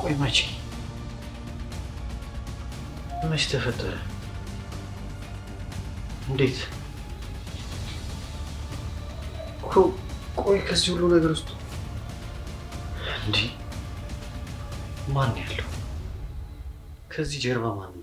ቆይ መቼ ተፈጠረ? እንዴት? ቆይ ከዚህ ሁሉ ነገር ውስጥ እንዴ ማን ያለው? ከዚህ ጀርባ ማን ነው?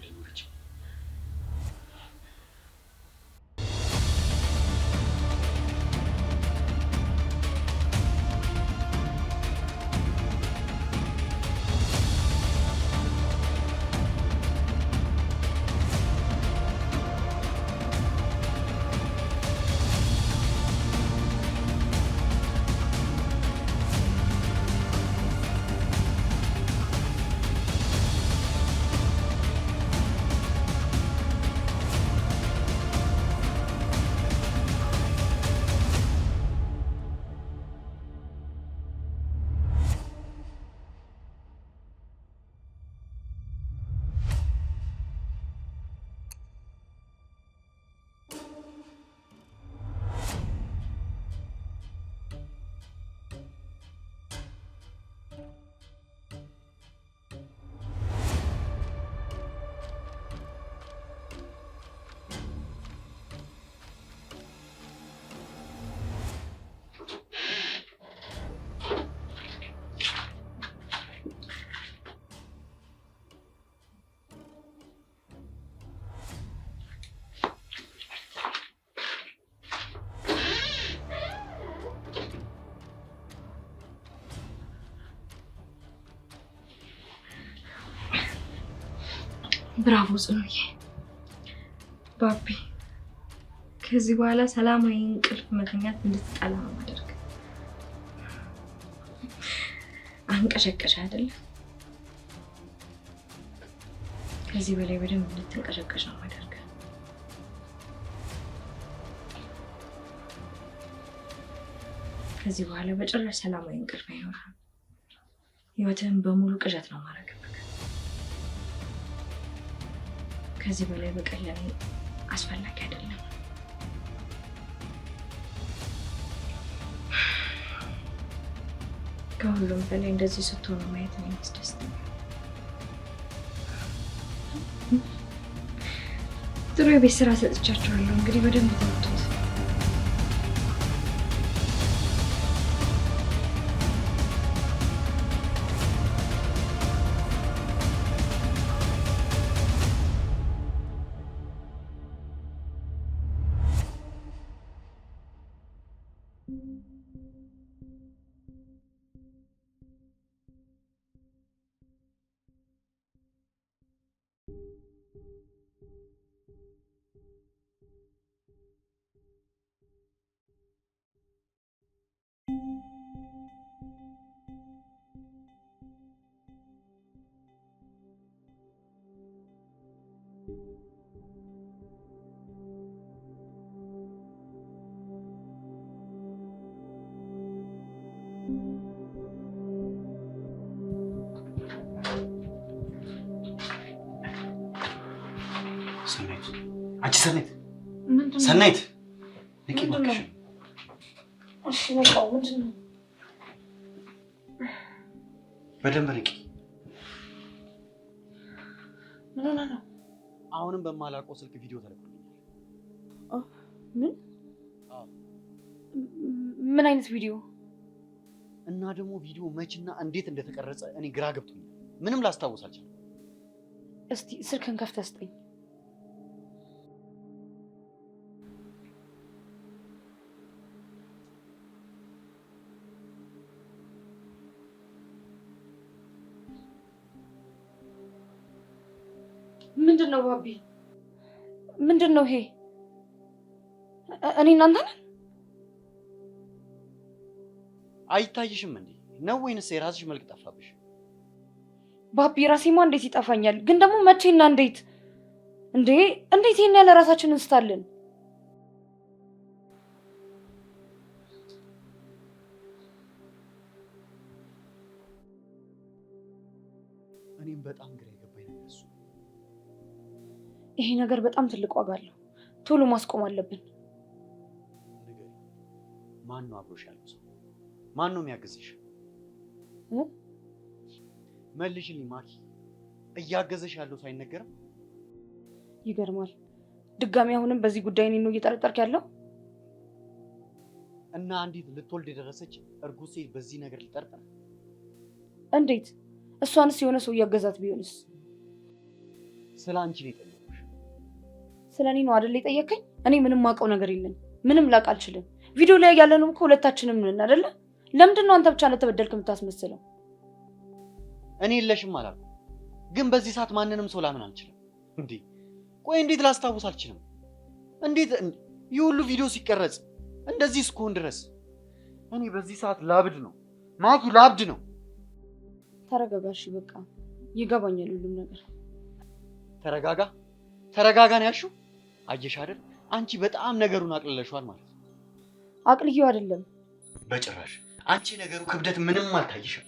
ብራቮ ጽኑዬ። ባቢ ከዚህ በኋላ ሰላማዊ እንቅልፍ መተኛት እንድትጠላ ነው ማድረግ። አንቀሸቀሽ አይደል? ከዚህ በላይ በደንብ እንድትንቀሸቀሽ ነው ማድረግ። ከዚህ በኋላ በጭራሽ ሰላማዊ እንቅልፍ አይኖርም። ህይወትህን በሙሉ ቅዠት ነው ማድረግ። ከዚህ በላይ በቀላሉ አስፈላጊ አይደለም። ከሁሉም በላይ እንደዚህ ስትሆኑ ማየት ነው የሚያስደስተኝ። ጥሩ የቤት ስራ ሰጥቻችኋለሁ። እንግዲህ በደንብ ተወጡት። ሰናይት ንቂ እባክሽ። እሺ በቃ ምንድን ነው? በደንብ ንቂ። ምን ሆነ ነው? አሁንም በማላውቀው ስልክ ቪዲዮ ተልኮልኛል። ምን? ምን አይነት ቪዲዮ? እና ደግሞ ቪዲዮ መችና እንዴት እንደተቀረጸ እኔ ግራ ገብቶኛል። ምንም ላስታውስ አልቻልኩም። እስቲ ስልክን ከፍተህ ስጠኝ። ምንድን ነው ባቢ? ምንድን ነው ይሄ? እኔ እናንተ ነን? አይታይሽም እንዴ ነው ወይንስ የራስሽ መልክ ጠፋብሽ? ባቢ ራሴማ እንዴት ይጠፋኛል? ግን ደግሞ መቼና እንዴት እንዴት ይሄን ያለ ራሳችንን እንስታለን? እኔም በጣም ግራ የገባኝ ነገር እሱ። ይሄ ነገር በጣም ትልቅ ዋጋ አለው። ቶሎ ማስቆም አለብን። ንገሪኝ፣ ማን ነው አብሮሽ ያለው ሰው? ማን ነው የሚያግዝሽ? መልሽልኝ ማኪ። እያገዘሽ ያለው ሳይነገርም ይገርማል። ድጋሚ አሁንም በዚህ ጉዳይ እኔን ነው እየጠረጠርክ ያለው? እና አንዲት ልትወልድ የደረሰች እርጉዝ ሴት በዚህ ነገር ልጠርጠር? እንዴት? እሷንስ የሆነ ሰው እያገዛት ቢሆንስ? ስለ አንቺ ነው የጠየኩሽ። ስለ እኔ ነው አይደል የጠየከኝ? እኔ ምንም ማውቀው ነገር የለም። ምንም ላቅ አልችልም። ቪዲዮ ላይ ያለነው እኮ ሁለታችንም ነን አይደለ? ለምንድን ነው አንተ ብቻ ለተበደልክ የምታስመስለው? እኔ የለሽም አላልኩም፣ ግን በዚህ ሰዓት ማንንም ሰው ላምን አልችልም። እንዴ ቆይ እንዴት ላስታውስ አልችልም? እንዴት ይህ ሁሉ ቪዲዮ ሲቀረጽ እንደዚህ እስከሆን ድረስ እኔ በዚህ ሰዓት ላብድ ነው ማኪ፣ ላብድ ነው። ተረጋጋሽ፣ በቃ ይገባኛል ሁሉም ነገር። ተረጋጋ ተረጋጋ ነው ያልሽው? አየሽ አይደል አንቺ በጣም ነገሩን አቅልለሽዋል ማለት ነው። አቅልዬው አይደለም በጭራሽ። አንቺ ነገሩ ክብደት ምንም አልታየሽም።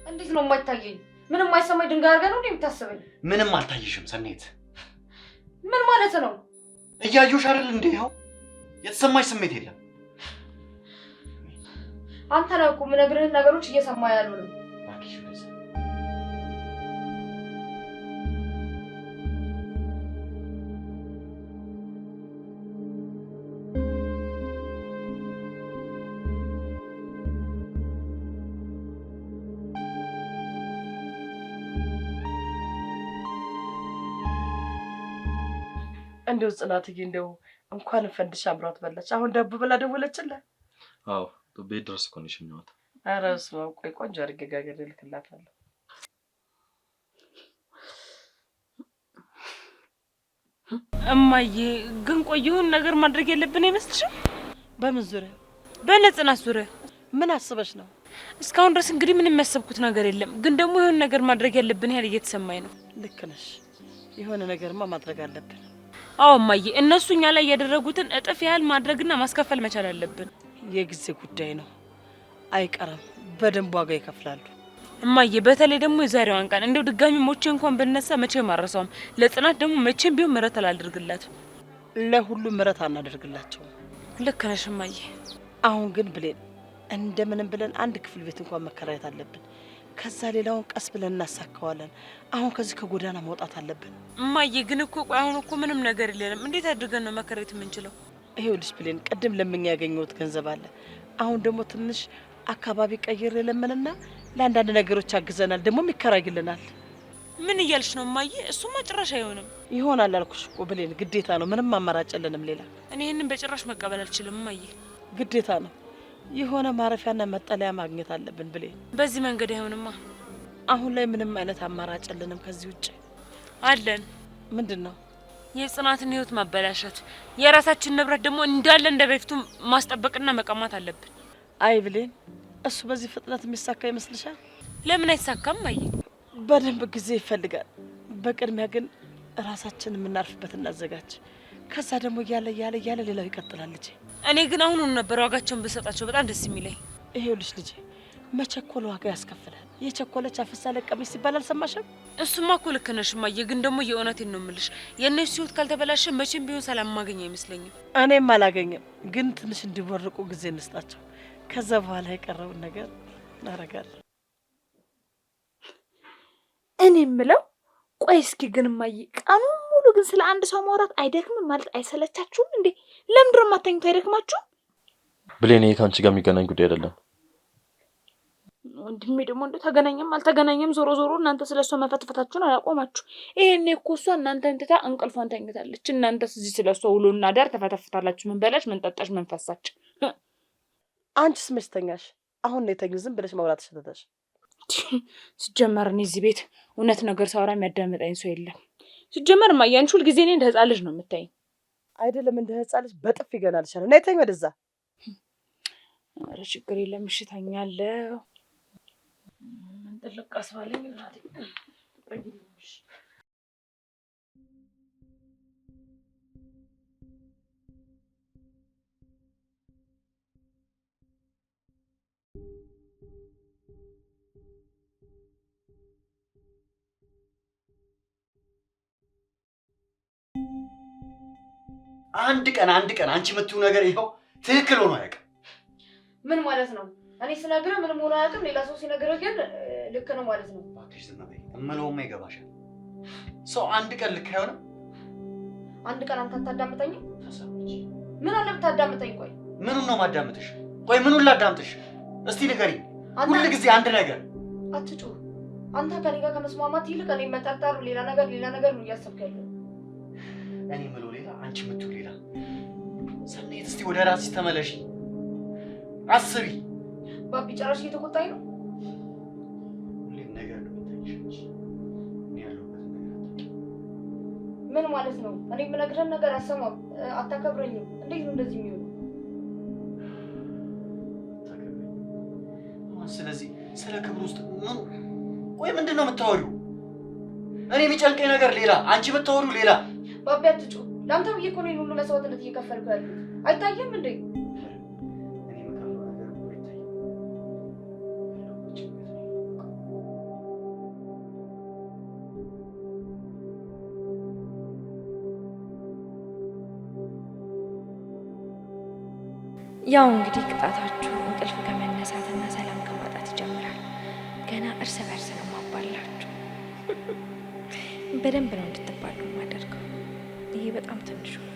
እንዴት ነው የማይታየኝ? ምንም አይሰማኝ ድንጋይ አድርገህ ነው የምታስበኝ? ምንም አልታየሽም ሰኔት። ምን ማለት ነው? እያየሁሽ አይደል እንዴ? ይኸው የተሰማሽ ስሜት የለም። አንተ ነህ እኮ የምነግርህን ነገሮች እየሰማህ ያሉ ነው። እንደው ጽናትዬ እንደው እንኳን ፈንድሻ አምሯት በላች። አሁን ዳቦ ብላ ደወለችልህ? አዎ ቤት ድረስ እኮ ነው የሸኘኋት። ኧረ በስመ አብ። ቆይ ቆንጆ አድርጌ ጋግሬ እልክላታለሁ። እማዬ ግን ቆይ ይሁን ነገር ማድረግ የለብን አይመስልሽም? በምን ዙሪያ? በነጽናት ዙሪያ። ምን አስበሽ ነው? እስካሁን ድረስ እንግዲህ ምንም የሚያሰብኩት ነገር የለም፣ ግን ደግሞ ይሁን ነገር ማድረግ ያለብን ያህል እየተሰማኝ ነው። ልክ ነሽ። የሆነ ነገርማ ማድረግ አለብን። አዎ እማዬ፣ እነሱ እኛ ላይ ያደረጉትን እጥፍ ያህል ማድረግና ማስከፈል መቻል አለብን። የጊዜ ጉዳይ ነው፣ አይቀርም። በደንብ ዋጋ ይከፍላሉ እማዬ። በተለይ ደግሞ የዛሬዋን ቀን እንደው ድጋሚ ሞቼ እንኳን ብነሳ መቼም አረሳውም። ለጽናት ደግሞ መቼም ቢሆን ምሕረት አላደርግላትም። ለሁሉም ምሕረት አናደርግላቸው። ልክ ነሽ እማዬ። አሁን ግን ብሌን እንደምንም ብለን አንድ ክፍል ቤት እንኳን መከራየት አለብን። ከዛ ሌላውን ቀስ ብለን እናሳካዋለን። አሁን ከዚህ ከጎዳና መውጣት አለብን እማዬ። ግን እኮ ቆይ አሁን እኮ ምንም ነገር የለንም። እንዴት አድርገን ነው መከራየት የምንችለው? ይኸውልሽ ብሌን፣ ቅድም ለምኛ ያገኘሁት ገንዘብ አለ። አሁን ደግሞ ትንሽ አካባቢ ቀይር ለምንና ለአንዳንድ ነገሮች አግዘናል፣ ደግሞ ይከራይልናል። ምን እያልሽ ነው እማዬ? እሱማ ጭራሽ አይሆንም። ይሆናል አልኩሽ እኮ ብሌን፣ ግዴታ ነው። ምንም አማራጭ የለንም ሌላ። እኔ ይሄንን በጭራሽ መቀበል አልችልም እማዬ። ግዴታ ነው። የሆነ ማረፊያና መጠለያ ማግኘት አለብን ብሌን። በዚህ መንገድ አይሆንማ። አሁን ላይ ምንም አይነት አማራጭ የለንም ከዚህ ውጭ። አለን። ምንድን ነው? የጽናትን ህይወት ማበላሸት፣ የራሳችን ንብረት ደግሞ እንዳለ እንደ በፊቱ ማስጠበቅና መቀማት አለብን። አይ ብሌን፣ እሱ በዚህ ፍጥነት የሚሳካ ይመስልሻል? ለምን አይሳካም እማዬ? በደንብ ጊዜ ይፈልጋል። በቅድሚያ ግን ራሳችንን የምናርፍበት እናዘጋጅ። ከዛ ደግሞ እያለ ሌላው ይቀጥላል ልጄ። እኔ ግን አሁኑን ነበር ዋጋቸውን ብሰጣቸው በጣም ደስ የሚለኝ። ይሄውልሽ ልጄ፣ መቸኮል ዋጋ ያስከፍላል። የቸኮለች አፍሳ ለቀመች ሲባል አልሰማሽም? እሱማ እኮ ልክ ነሽ እማዬ። ግን ደግሞ የእውነቴን ነው የምልሽ፣ የእነሱ ህይወት ካልተበላሸ መቼም ቢሆን ሰላም ማገኝ አይመስለኝም። እኔም አላገኝም። ግን ትንሽ እንዲወርቁ ጊዜ እንስጣቸው። ከዛ በኋላ የቀረውን ነገር እናደርጋለን። እኔ የምለው ቆይ እስኪ ግን እማዬ፣ ቀኑን ሙሉ ግን ስለ አንድ ሰው ማውራት አይደክምም ማለት አይሰለቻችሁም እንዴ? ለምንድን ነው የማታኙት? አይደክማችሁም? ብሌን፣ ይሄ ከአንቺ ጋር የሚገናኝ ጉዳይ አይደለም። ወንድሜ ደግሞ እንደ ተገናኘም አልተገናኘም ዞሮ ዞሮ እናንተ ስለሷ መፈትፈታችሁን አላቆማችሁ። ይሄኔ እኮ እሷ እናንተን ትታ እንቅልፏን ተኝታለች። እናንተስ እዚህ ስለሷ ውሎና ዳር ተፈተፍታላችሁ። ምን በላሽ፣ ምን ጠጣሽ፣ ምን ፈሳች። አንቺስ መች ተኛሽ? አሁን ነው የተኙ። ዝም ብለሽ ማውራት ሸተተሽ። ሲጀመር እኔ እዚህ ቤት እውነት ነገር ሳወራ የሚያዳምጠኝ ሰው የለም። ሲጀመር እማዬ፣ አንቺ ሁልጊዜ እኔ እንደ ህፃን ልጅ ነው የምታይኝ። አይደለም እንደ ህፃን ልጅ በጥፍ ይገናል። ይሻላል። ነይ ተኝ ወደዛ። ኧረ ችግር የለም እሺ፣ ተኛለሁ። ምን ጥልቅ አስባለኝ እናቴ። አንድ ቀን አንቺ የምትይው ነገር ይኸው ትክክል ሆኖ አያውቅም። ምን ማለት ነው? እኔ ስነግርህ ምንም ሆነ አያውቅም። ሌላ ሰው ሲነግርህ ግን ልክ ነው ማለት ነው። እባክሽ ዝም በይ። እምለውማ ይገባሻል። ሰው አንድ ቀን ልክ አይሆንም። አንድ ቀን አንተ አታዳምጠኝም? ተሰምጪ። ምን አለ ብታዳምጠኝ? ቆይ ምኑን ነው ማዳምጥሽ? ቆይ ምኑን ላዳምጥሽ? እስቲ ንገሪኝ። ሁል ጊዜ አንድ ነገር አትጩህ። አንተ ከኔ ጋር ከመስማማት ይልቅ እኔ መጠርጠር ሌላ ነገር ነው እያሰብክ ያለው። እኔ የምለው ሌላ፣ አንቺ የምትይው ሌላ። ሰኔት እስቲ ወደ ራስሽ ተመለሺ፣ አስቢ። ባቢ ጨራሽ እየተቆጣኝ ነው። ሁሌም ነገር ነው የሚታይሽ። እኔ ያለሁበትን ነገር አታውቂም። ምን ማለት ነው? እኔ የምነግርህን ነገር አሰማም፣ አታከብረኝም። እንዴት ነው እንደዚህ የሚሆነው? ስለዚህ ስለ ክብር ውስጥ ምን? ቆይ ምንድን ነው የምታወሪው? እኔ የሚጨንቀኝ ነገር ሌላ፣ አንቺ የምታወሪው ሌላ። ባቢ አትጩህ። ለአንተ ብዬ እኮ ነው ይሄን ሁሉ መስዋዕትነት እየከፈልኩ ያለሁት። አይታየም እንዴ? እኔ የምከፍለው ነገር እኮ አይታይም። ያው እንግዲህ ቅጣታችሁ እንቅልፍ ከመነሳትና ሰላም ከማጣት ይጀምራል። ገና እርስ በርስ ነው ማባላችሁ። በደንብ ነው እንድትባሉ የማደርገው። ይሄ በጣም ትንሹ ነው።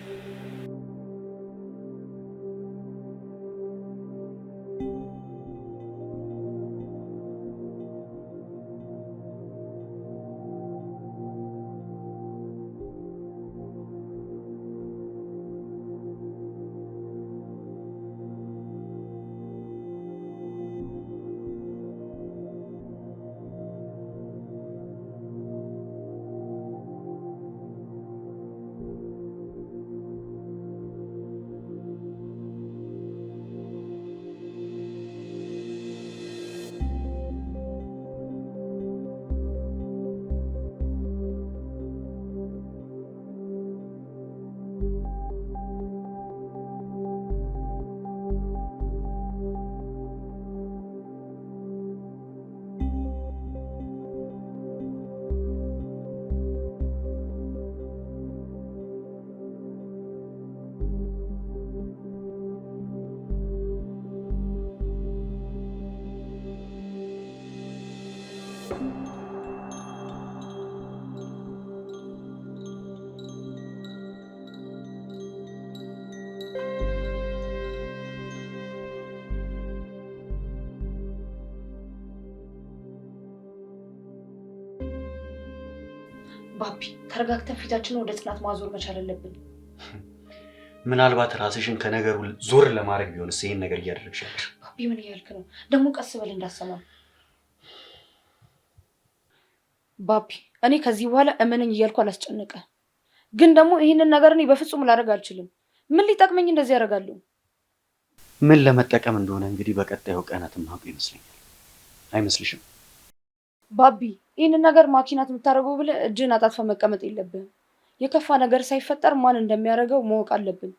ባቢ ተረጋግተን ፊታችንን ወደ ጽናት ማዞር መቻል አለብን። ምናልባት ራስሽን ከነገሩ ዞር ለማድረግ ቢሆንስ ይሄን ነገር እያደረግሽ ያለሽ? ባቢ ምን እያልክ ነው? ደግሞ ቀስ በል እንዳሰማ። ባቢ እኔ ከዚህ በኋላ እመነኝ እያልኩ አላስጨነቀ። ግን ደግሞ ይህንን ነገር እኔ በፍጹም ላደርግ አልችልም። ምን ሊጠቅመኝ እንደዚህ ያደርጋለሁ? ምን ለመጠቀም እንደሆነ እንግዲህ በቀጣዩ ቀናት ማውቅ ይመስለኛል። አይመስልሽም? ባቢ ይህንን ነገር ማኪናት የምታደርገው ብለህ እጅህን አጣጥፈ መቀመጥ የለብህም። የከፋ ነገር ሳይፈጠር ማን እንደሚያደርገው ማወቅ አለብን።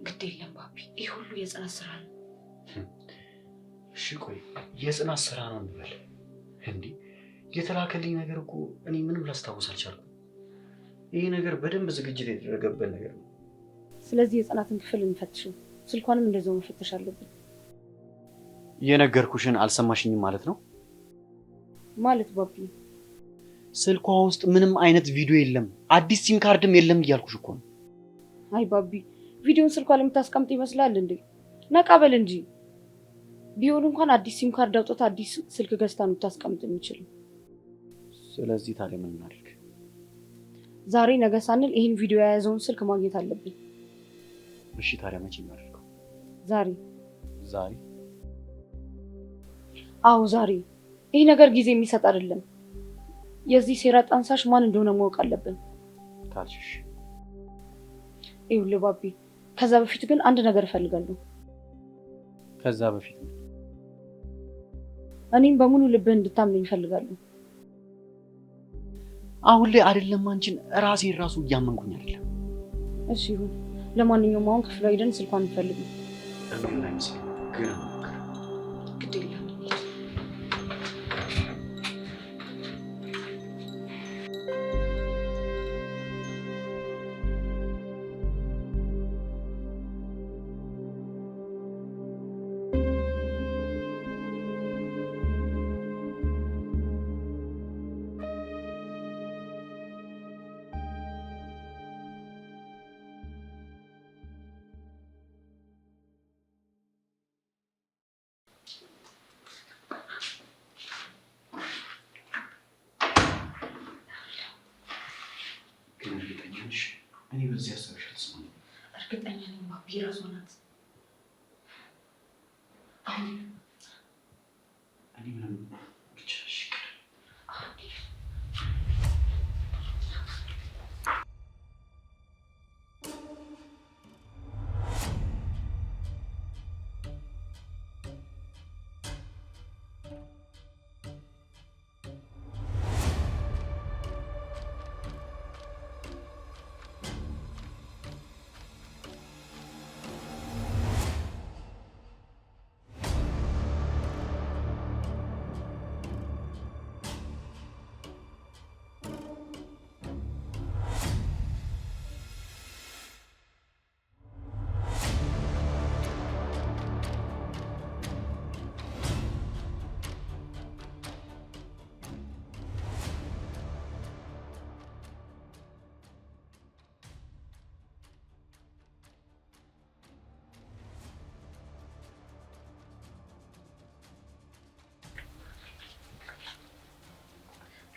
ግድ የለም ባቢ፣ ይህ ሁሉ የጽናት ስራ ነው። እሺ ቆይ የጽናት ስራ ነው እንበል እንዴ? የተላከልኝ ነገር እኮ እኔ ምንም ላስታውስ አልቻልኩም። ይሄ ነገር በደንብ ዝግጅት የተደረገበት ነገር ነው። ስለዚህ የጽናትን ክፍል እንፈትሽው፣ ስልኳንም እንደዛው መፈተሽ አለብን። የነገርኩሽን አልሰማሽኝም ማለት ነው? ማለት ባቢ ስልኳ ውስጥ ምንም አይነት ቪዲዮ የለም፣ አዲስ ሲም ካርድም የለም እያልኩሽ እኮ ነው። አይ ባቢ፣ ቪዲዮን ስልኳ ለምታስቀምጥ ይመስላል እንዴ? ነቃ በል እንጂ። ቢሆን እንኳን አዲስ ሲም ካርድ አውጥታ አዲስ ስልክ ገዝታ ነው ልታስቀምጥ የሚችለው። ስለዚህ ታዲያ ምን እናድርግ? ዛሬ ነገ ሳንል ይህን ቪዲዮ የያዘውን ስልክ ማግኘት አለብን። እሺ ታዲያ መቼ እናድርገው? ዛሬ። ዛሬ? አዎ ዛሬ። ይህ ነገር ጊዜ የሚሰጥ አይደለም። የዚህ ሴራ ጠንሳሽ ማን እንደሆነ ማወቅ አለብን። ካልሽሽ። ይኸውልህ ባቢ፣ ከዛ በፊት ግን አንድ ነገር እፈልጋለሁ። ከዛ በፊት እኔም በሙሉ ልብህ እንድታምነኝ እፈልጋለሁ። አሁን ላይ አይደለም አንቺን ራሴን ራሱ እያመንኩኝ አይደለም። እሺ ይሁን። ለማንኛውም አሁን ክፍል ሄደን ስልኳን እንፈልግ። እርግጠኛ አይመስለኝም ግን ግድ የለም። እኔ በዚህ ሀሳብሽ አልተስማማም። እርግጠኛ ነኝ ባቢ ራሷ ናት። እኔ ምንም ብቻ እሺ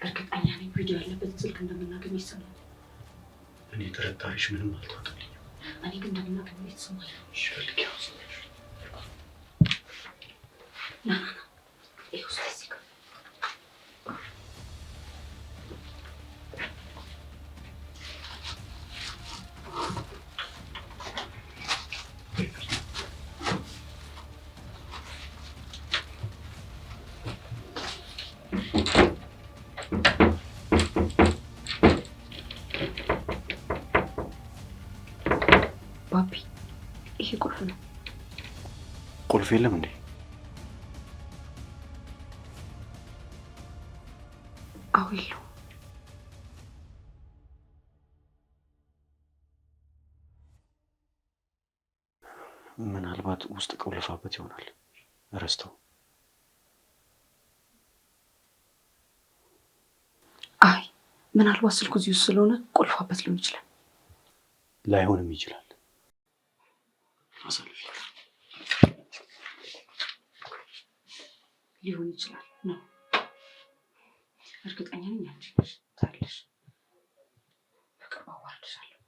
እርግጠኛ ነኝ ቪዲዮ ያለበት ስልክ እንደምናገኝ ይሰማል። እኔ ጥርጣሬሽ ምንም አልተዋጠልኝም። እኔ ግን እንደምናገኝ ይሰማል። እሺ ፈልጊ ና ይኸው እዚህ ጋር ባቢ፣ ይሄ ቁልፍ ነው። ቁልፍ የለም እንዴ? አዎ የለውም። ምናልባት ውስጥ ቆልፋበት ይሆናል ረስተው። አይ ምናልባት ስልኩ እዚህ ውስጥ ስለሆነ ቆልፋበት ሊሆን ይችላል። ላይሆንም ይችላል። አሳልፊ። ሊሆን ይችላል ነው። እርግጠኛ ነኝ አንቺ ነሽ ታለሽ። በቅርቡ አዋርድሻለሁ።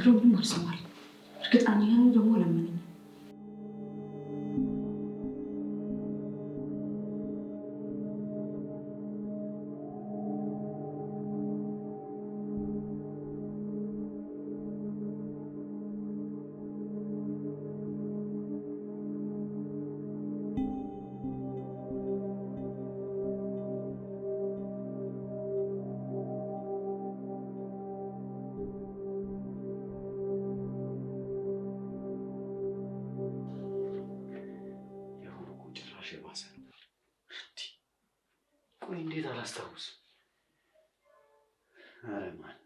ብነግረው ምንም አልሰማልኝ። እርግጠኛ ነኝ ደግሞ ለምንኝ እንዴት አላስታውስ? ኧረ ማን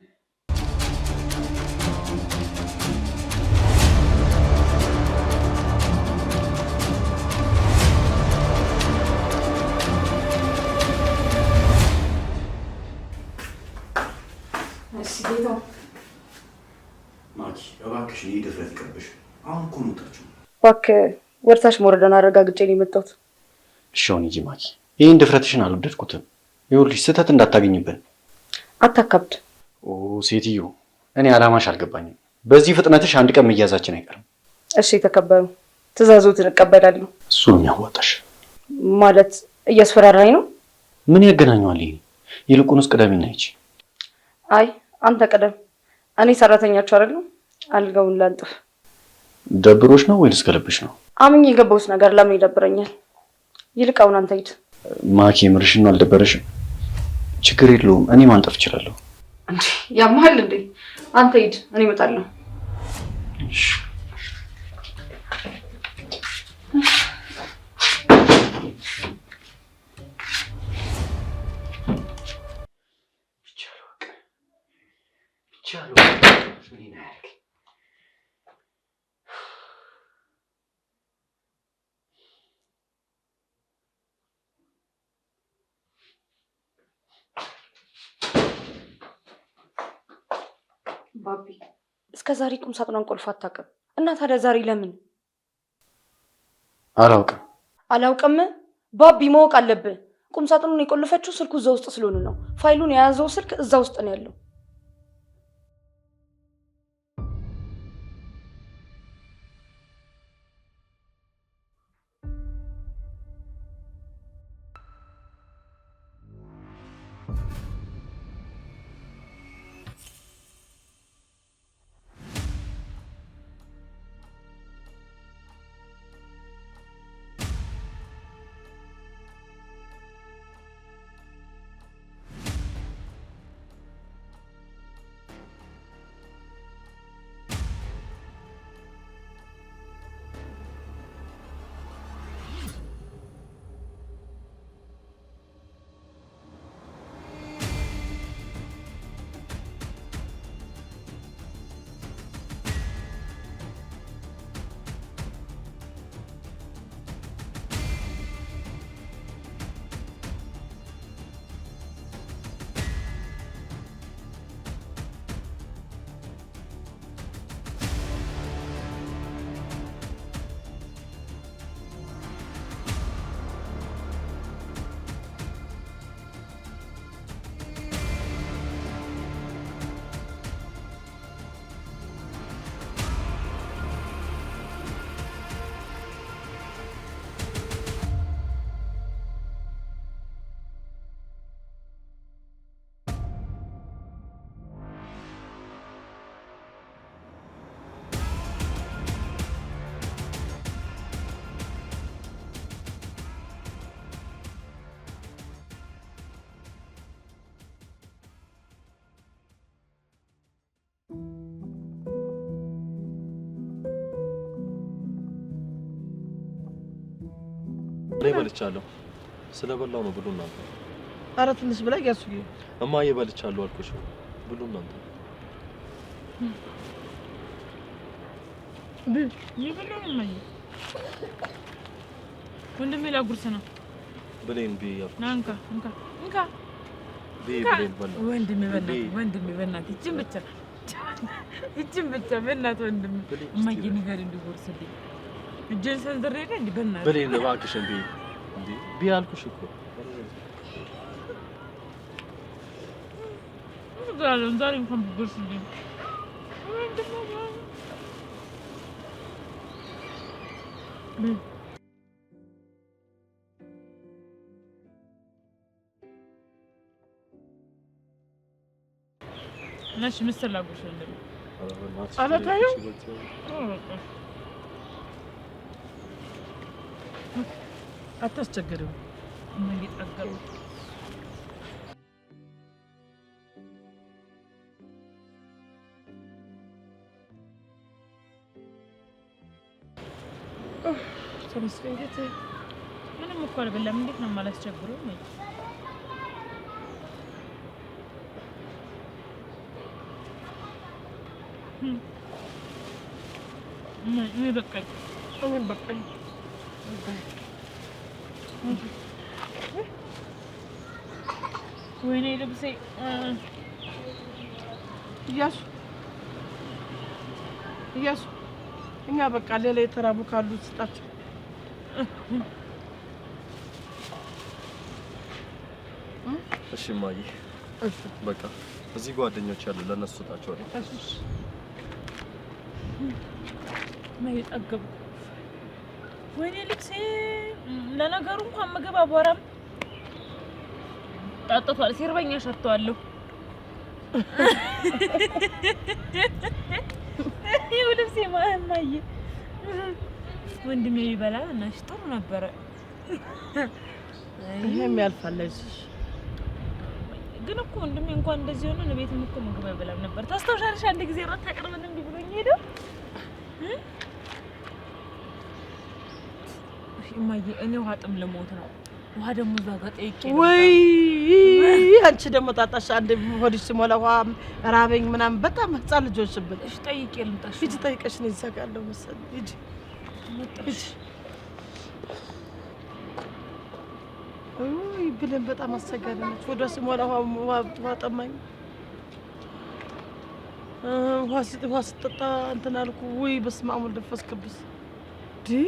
ማኪ እባክሽ ይህ ድፍረት ይቅርብሽ። አሁን እኮ መጣችሁ። እባክህ ወደታች መውረዷን አረጋግጬ ነው የመጣሁት። እሺ አሁን ሂጂ ማኪ። ይህን ድፍረትሽን አልወደድኩትም። ይኸውልሽ ስህተት እንዳታገኝብን። አታካብድ። ኦ ሴትዮ፣ እኔ አላማሽ አልገባኝም። በዚህ ፍጥነትሽ አንድ ቀን መያዛችን አይቀርም። እሺ ተከበሩ፣ ትእዛዞትን እቀበላለሁ። እሱ ነው የሚያዋጣሽ። ማለት እያስፈራራኝ ነው? ምን ያገናኘዋል ይሄ? ይልቁንስ ቅደሚና ሂጂ። አይ አንተ ቅደም። እኔ ሰራተኛችሁ አይደለም። አልጋውን ላንጥፍ። ደብሮሽ ነው ወይስ ከልብሽ ነው? አምኜ የገባሁት ነገር ለምን ይደብረኛል? ይልቅ አሁን አንተ ሂድ። ማኪ ምርሽን ነው አልደበረሽም? ችግር የለውም እኔ ማንጠፍ እችላለሁ። እንዴ ያማል እንዴ? አንተ ሂድ፣ እኔ እመጣለሁ። እሺ ባቢ እስከ ዛሬ ቁም ሳጥኗን ቆልፋ አታውቅም እና ታዲያ ዛሬ ለምን? አላውቅም። ባቢ ማወቅ አለብህ። ቁም ሳጥኑን የቆለፈችው ስልኩ እዛ ውስጥ ስለሆነ ነው። ፋይሉን የያዘው ስልክ እዛ ውስጥ ነው ያለው። ላይ በልቻለሁ። ስለበላው ነው ብሉ እናንተ። ኧረ ትንሽ ብላ ያሱዬ። እማዬ በልቻለሁ አልኩሽ። ብሉ እናንተ። ይበላው እማዬ። ወንድሜ ላጉርስ ነው። ብሌን ቢያ ናንካ እንካ እንካ ብሌን በላ ወንድሜ በእናትህ ይችን ብቻ በእናትህ ወንድሜ እማዬ ነገር እንዲጎርስልኝ እጄን ሰንዝሬ አይደል እንዴ? በእናትህ ብሌን እባክሽ እንዴ ቢያልኩሽ እኮ ዛሬ እንኳን ብጎርስልኝ ወንድሜ ماشي مستر لاغوش እንደም አለታዩ አታስቸግሪው ምን ይጠገሩ ተመስገንት ምንም እኮ አይደለም እንዴት ነው ማላስቸግረው ነው ምን በቃኝ አሁን በቃኝ ወይኔ ልብሴ እያሱ እኛ በቃ ሌላ የተራቡ ካሉ ስጣቸው እሺ ማይ በቃ እዚህ ጓደኞች ያሉ ለነሱ ስጣቸው እሺ ማይ ጠገብ ወይኔ ልብሴ ለነገሩ እንኳን ምግብ አቧራም ጣጣቷል ሲርበኛ ሸርተዋለሁ ይኸው ልብሴ ማማዬ ወንድሜ ይበላ እናሽ ጥሩ ነበር ይሄም ያልፋለሽ ግን እኮ ወንድሜ እንኳን እንደዚህ ሆነ ነው ቤትም እኮ ምግብ አይበላም ነበር ታስተውሻለሽ አንድ ጊዜ ራት ታቀርበን እንዴ ብሎኝ ሄደው እማዬ እኔ ውሃ ጥም ልሞት ነው ውሃ ደግሞ እዛ ጋር ጠይቄ ነው ወይ አንቺ ደግሞ ጣጣሽ አንዴ ሆድሽ ሲሞላ ውሃ ራበኝ ምናምን በጣም ህፃን ልጆችብን እሺ ጠይቄ ልምጣሽ ሂጂ ጠይቀሽ ነው ይዘጋለው መሰል ሂጂ ሂጂ ወይ ብለን በጣም አስቸጋሪ ነች ወደ ሲሞላ ውሃ ጠማኝ ውሃ ስጠጣ እንትን አልኩ ወይ በስመ አብ ወወልድ ወመንፈስ ቅዱስ ዲ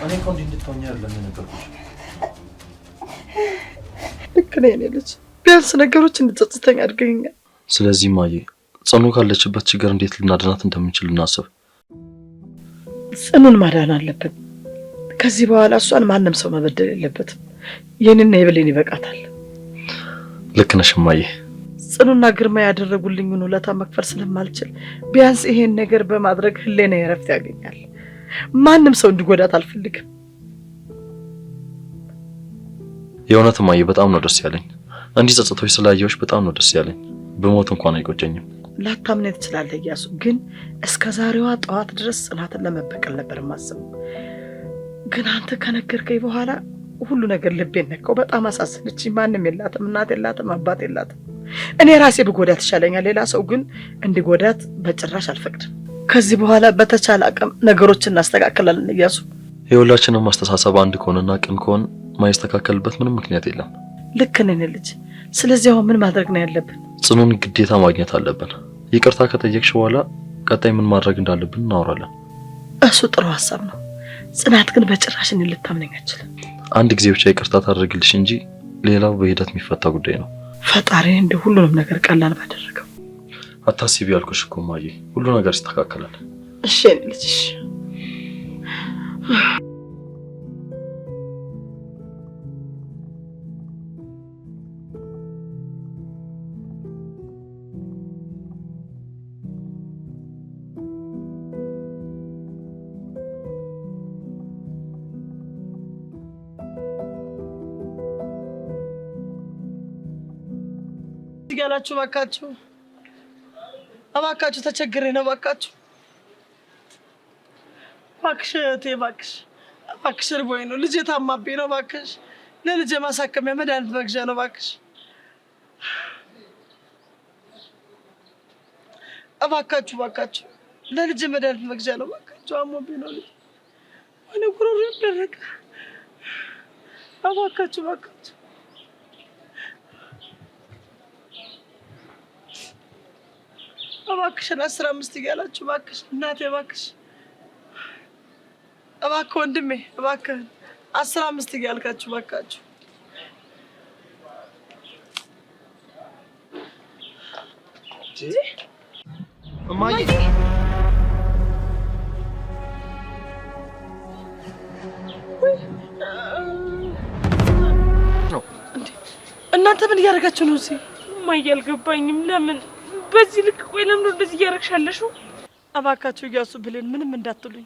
እኔ እኮ እንድትሆኛ አይደለም የነገርኩሽ ልክ ነኝ እኔ ልጅ ቢያንስ ነገሮች እንድትጸጽተኝ አድርገኛል ስለዚህ ማዬ ጽኑ ካለችበት ችግር እንዴት ልናድናት እንደምንችል እናስብ ጽኑን ማዳን አለብን ከዚህ በኋላ እሷን ማንም ሰው መበደል የለበትም የኔና የብሌን ይበቃታል ልክ ነሽ ማዬ ጽኑና ግርማ ያደረጉልኝ ውለታ መክፈል ስለማልችል ቢያንስ ይሄን ነገር በማድረግ ህሌና የረፍት ያገኛል ማንም ሰው እንዲጎዳት አልፈልግም የእውነት ማዬ በጣም ነው ደስ ያለኝ እንዲህ ጸጽቶሽ ስላየሁሽ በጣም ነው ደስ ያለኝ በሞት እንኳን አይቆጨኝም ላታምነኝ ትችላለህ እያሱ፣ ግን እስከ ዛሬዋ ጠዋት ድረስ ጽናትን ለመበቀል ነበር የማስበው። ግን አንተ ከነገርከኝ በኋላ ሁሉ ነገር ልቤን ነካው። በጣም አሳዘነችኝ። ማንም የላትም፣ እናት የላትም፣ አባት የላትም። እኔ ራሴ ብጎዳት ይሻለኛል። ሌላ ሰው ግን እንዲጎዳት በጭራሽ አልፈቅድም። ከዚህ በኋላ በተቻለ አቅም ነገሮችን እናስተካክላለን እያሱ። የሁላችንም ማስተሳሰብ አንድ ከሆነና ቅን ከሆን ማይስተካከልበት ምንም ምክንያት የለም። ልክ ነኝ ልጅ። ስለዚህ አሁን ምን ማድረግ ነው ያለብን? ጽኑን ግዴታ ማግኘት አለብን። ይቅርታ ከጠየቅሽ በኋላ ቀጣይ ምን ማድረግ እንዳለብን እናወራለን። እሱ ጥሩ ሀሳብ ነው። ጽናት ግን በጭራሽ እኔን ልታምነኝ አትችልም። አንድ ጊዜ ብቻ ይቅርታ ታደርግልሽ እንጂ ሌላው በሂደት የሚፈታ ጉዳይ ነው። ፈጣሪ እንደ ሁሉንም ነገር ቀላል ባደረገው። አታስቢ ያልኩሽ እኮ እማዬ፣ ሁሉ ነገር ይስተካከላል። እሺ ልጅ እሺ። ያላችሁ ባካችሁ፣ እባካችሁ ተቸግሬ ነው። ባካችሁ እባክሽ እህቴ፣ እባክሽ እርቦኝ ነው። ልጄ ታማብኝ ነው። እባክሽ ለልጄ ማሳከሚያ መድኃኒት መግዣ ነው። እባክሽ እባካችሁ ለልጄ መድኃኒት መግዣ ነው። እባካችሁ አሞብኝ ነው። ልጄ ወይኔ ጉሮሮ ደረቀ። እባካችሁ እባክሽን 15 እያላችሁ እባክሽ እናቴ፣ እባክሽ እባክህ ወንድሜ፣ እባክህ 15 እያልካችሁ እባካችሁ። እማዬ እናንተ ምን እያደረጋችሁ ነው እዚህ? እማዬ አልገባኝም። ለምን በዚህ ልክ? ቆይ ለምን እንደዚህ እያደረግሻለሽ? እባካችሁ እያሱ ብሌን ምንም እንዳትሉኝ፣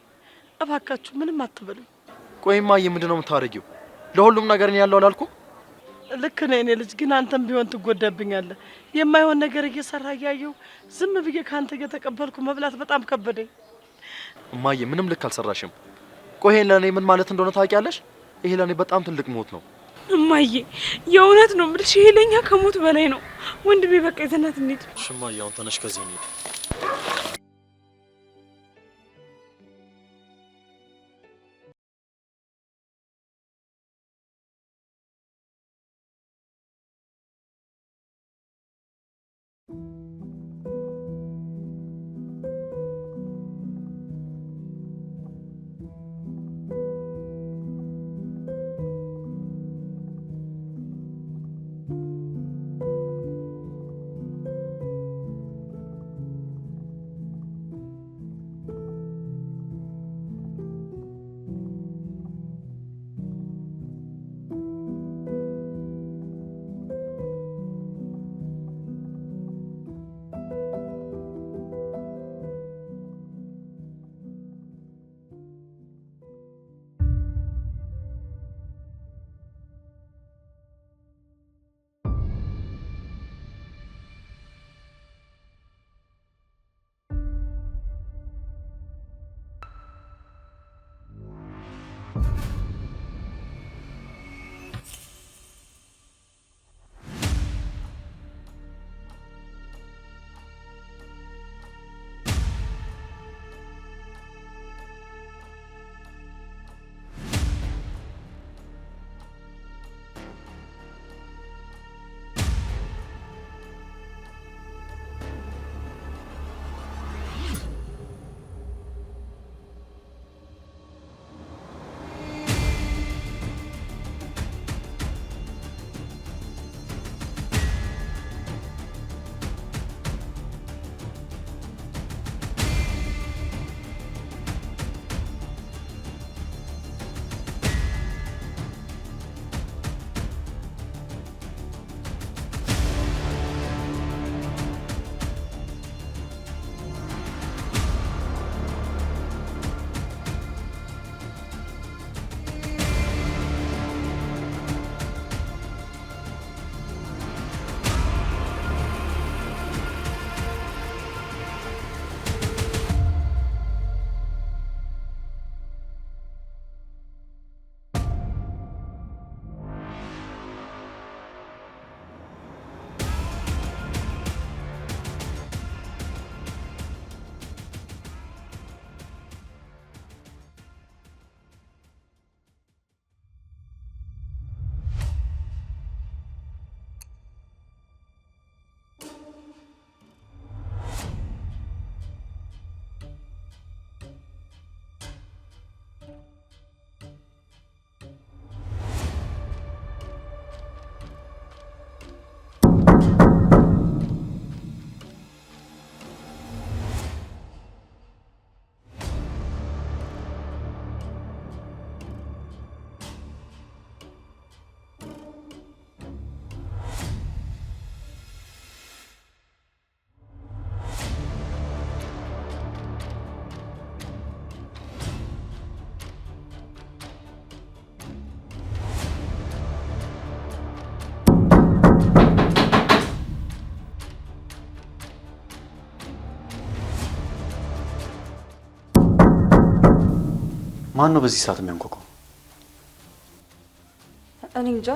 እባካችሁ ምንም አትበሉኝ። ቆይ እማዬ ምንድነው የምታረጊው? ለሁሉም ነገር ነው ያለው አላልኩም? ልክ ነህ የኔ ልጅ፣ ግን አንተም ቢሆን ትጎዳብኛለህ። የማይሆን ነገር እየሰራ እያየሁ ዝም ብዬ ከአንተ እየተቀበልኩ መብላት በጣም ከበደኝ። እማዬ ምንም ልክ አልሰራሽም። ቆይ ይሄን ለኔ ምን ማለት እንደሆነ ታውቂያለሽ? ይሄ ለኔ በጣም ትልቅ ሞት ነው። እማዬ የእውነት ነው የምልሽ፣ ይሄ ለኛ ከሞት በላይ ነው። ወንድሜ በቃ የተናት እንሂድ። እሺ እማዬ አሁን ተነሽ ከዚህ እንሂድ። ማን ነው በዚህ ሰዓት የሚያንኳኳው? እኔ እንጃ።